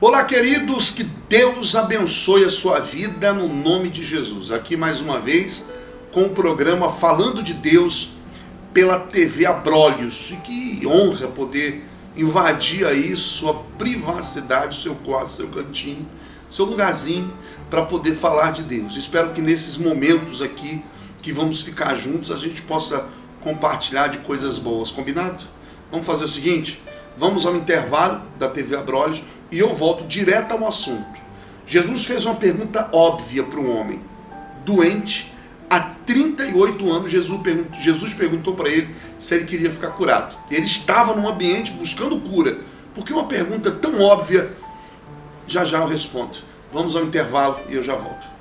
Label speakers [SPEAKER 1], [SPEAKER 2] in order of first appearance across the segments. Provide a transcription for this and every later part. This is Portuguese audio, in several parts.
[SPEAKER 1] Olá, queridos, que Deus abençoe a sua vida no nome de Jesus. Aqui mais uma vez com o programa Falando de Deus pela TV Abrolhos. E que honra poder invadir aí sua privacidade, seu quarto, seu cantinho, seu lugarzinho para poder falar de Deus. Espero que nesses momentos aqui que vamos ficar juntos a gente possa compartilhar de coisas boas, combinado? Vamos fazer o seguinte, vamos ao intervalo da TV Abrolhos e eu volto direto ao assunto. Jesus fez uma pergunta óbvia para um homem doente há 38 anos. Jesus perguntou para ele se ele queria ficar curado. Ele estava num ambiente buscando cura. Por que uma pergunta tão óbvia? Já eu respondo. Vamos ao intervalo e eu já volto.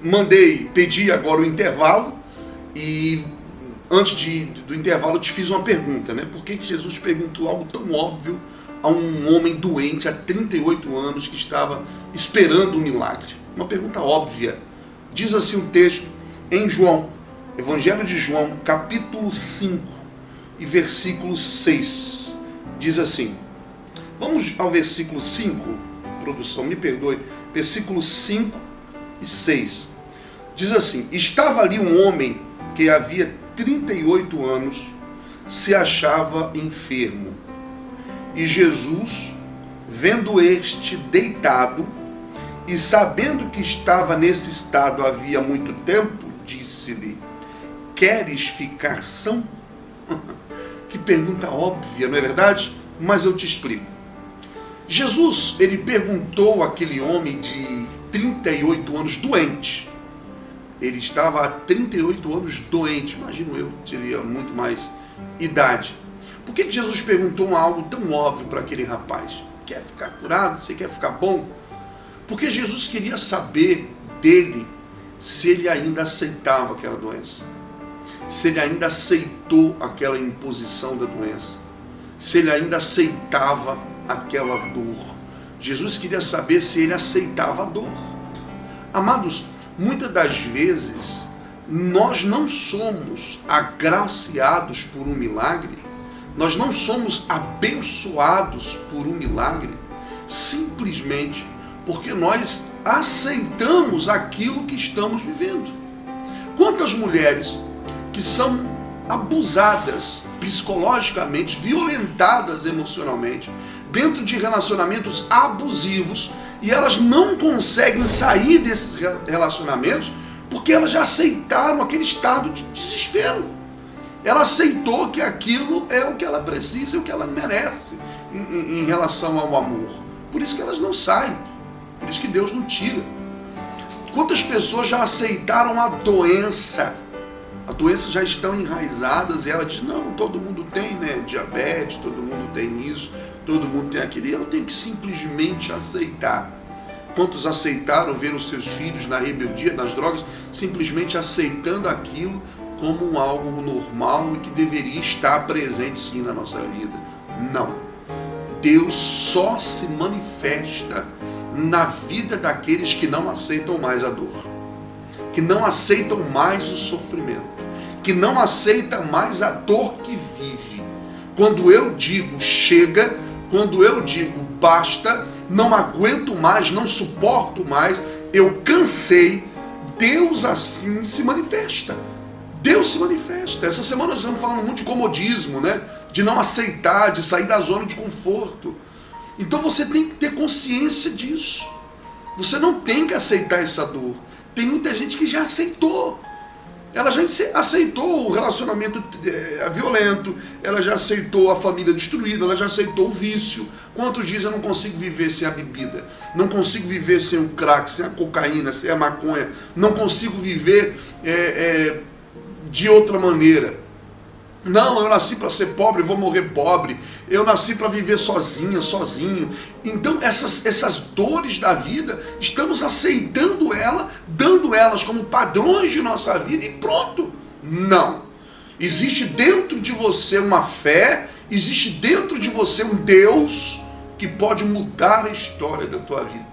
[SPEAKER 1] Muito bem, pedi agora o intervalo e antes do intervalo eu te fiz uma pergunta, né? Por que Jesus perguntou algo tão óbvio a um homem doente há 38 anos que estava esperando um milagre? Uma pergunta óbvia. Diz assim um texto em João, Evangelho de João, capítulo 5 e versículo 6. Diz assim, vamos ao versículo 5, produção, me perdoe, versículos 5 e 6. Diz assim, estava ali um homem que havia 38 anos, se achava enfermo. E Jesus, vendo este deitado, e sabendo que estava nesse estado havia muito tempo, disse-lhe, queres ficar são? Que pergunta óbvia, não é verdade? Mas eu te explico. Jesus, ele perguntou àquele homem de 38 anos doente. Ele estava há 38 anos doente. Imagino eu, teria muito mais idade. Por que Jesus perguntou algo tão óbvio para aquele rapaz? Quer ficar curado? Você quer ficar bom? Porque Jesus queria saber dele se ele ainda aceitava aquela doença. Se ele ainda aceitou aquela imposição da doença. Se ele ainda aceitava aquela dor. Jesus queria saber se ele aceitava a dor. Amados, muitas das vezes nós não somos agraciados por um milagre, nós não somos abençoados por um milagre, simplesmente porque nós aceitamos aquilo que estamos vivendo. Quantas mulheres que são abusadas psicologicamente, violentadas emocionalmente, dentro de relacionamentos abusivos, e elas não conseguem sair desses relacionamentos porque elas já aceitaram aquele estado de desespero. Ela aceitou que aquilo é o que ela precisa e o que ela merece em relação ao amor. Por isso que elas não saem, por isso que Deus não tira. Quantas pessoas já aceitaram a doença? As doenças já estão enraizadas e ela diz, não, todo mundo tem, né, diabetes, todo mundo tem isso, todo mundo tem aquilo, e eu tenho que simplesmente aceitar. Quantos aceitaram ver os seus filhos na rebeldia, nas drogas, simplesmente aceitando aquilo como algo normal e que deveria estar presente sim na nossa vida? Não. Deus só se manifesta na vida daqueles que não aceitam mais a dor, que não aceitam mais o sofrimento, que não aceitam mais a dor que vive. Quando eu digo chega, quando eu digo basta, não aguento mais, não suporto mais, eu cansei, Deus assim se manifesta. Deus se manifesta. Essa semana nós estamos falando muito de comodismo, né? De não aceitar, de sair da zona de conforto. Então você tem que ter consciência disso. Você não tem que aceitar essa dor. Tem muita gente que já aceitou. Ela já aceitou o relacionamento violento, ela já aceitou a família destruída, ela já aceitou o vício. Quantos dias eu não consigo viver sem a bebida? Não consigo viver sem o crack, sem a cocaína, sem a maconha. Não consigo viver de outra maneira. Não, eu nasci para ser pobre, vou morrer pobre. Eu nasci para viver sozinha, sozinho. Então essas dores da vida, estamos aceitando ela, dando elas como padrões de nossa vida e pronto. Não. Existe dentro de você uma fé, existe dentro de você um Deus que pode mudar a história da tua vida.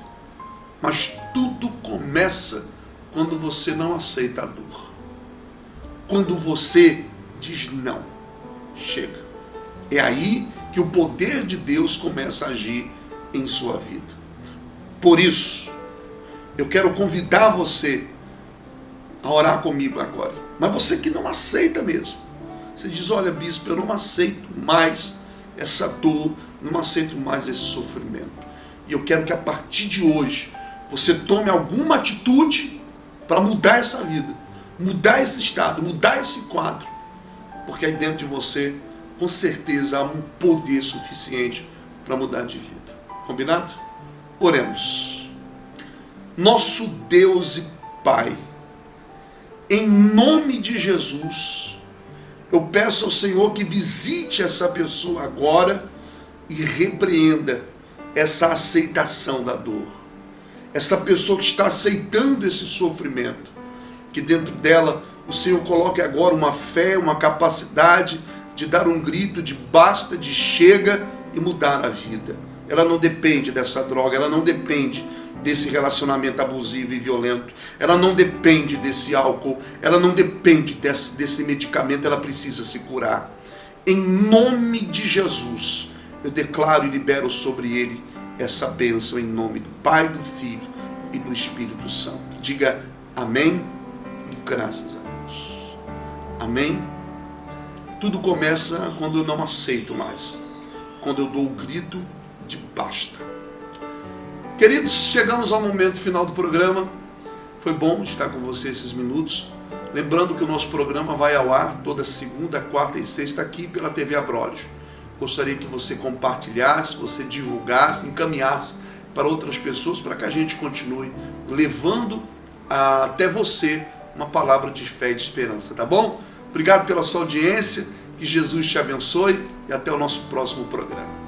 [SPEAKER 1] Mas tudo começa quando você não aceita a dor. Quando você diz não, chega. É aí que o poder de Deus começa a agir em sua vida. Por isso, eu quero convidar você a orar comigo agora. Mas você que não aceita mesmo. Você diz, olha, bispo, eu não aceito mais essa dor, não aceito mais esse sofrimento. E eu quero que a partir de hoje, você tome alguma atitude para mudar essa vida, mudar esse estado, mudar esse quadro. Porque aí dentro de você, com certeza, há um poder suficiente para mudar de vida. Combinado? Oremos. Nosso Deus e Pai, em nome de Jesus, eu peço ao Senhor que visite essa pessoa agora e repreenda essa aceitação da dor. Essa pessoa que está aceitando esse sofrimento, que dentro dela o Senhor coloque agora uma fé, uma capacidade de dar um grito de basta, de chega e mudar a vida. Ela não depende dessa droga, ela não depende desse relacionamento abusivo e violento, ela não depende desse álcool, ela não depende desse medicamento, ela precisa se curar. Em nome de Jesus, eu declaro e libero sobre ele essa bênção em nome do Pai, do Filho e do Espírito Santo. Diga amém e graças a Deus. Amém? Tudo começa quando eu não aceito mais, quando eu dou o grito de basta. Queridos, chegamos ao momento final do programa. Foi bom estar com você esses minutos. Lembrando que o nosso programa vai ao ar toda segunda, quarta e sexta aqui pela TV Abrolhos. Gostaria que você compartilhasse, você divulgasse, encaminhasse para outras pessoas, para que a gente continue levando até você uma palavra de fé e de esperança, tá bom? Obrigado pela sua audiência, que Jesus te abençoe e até o nosso próximo programa.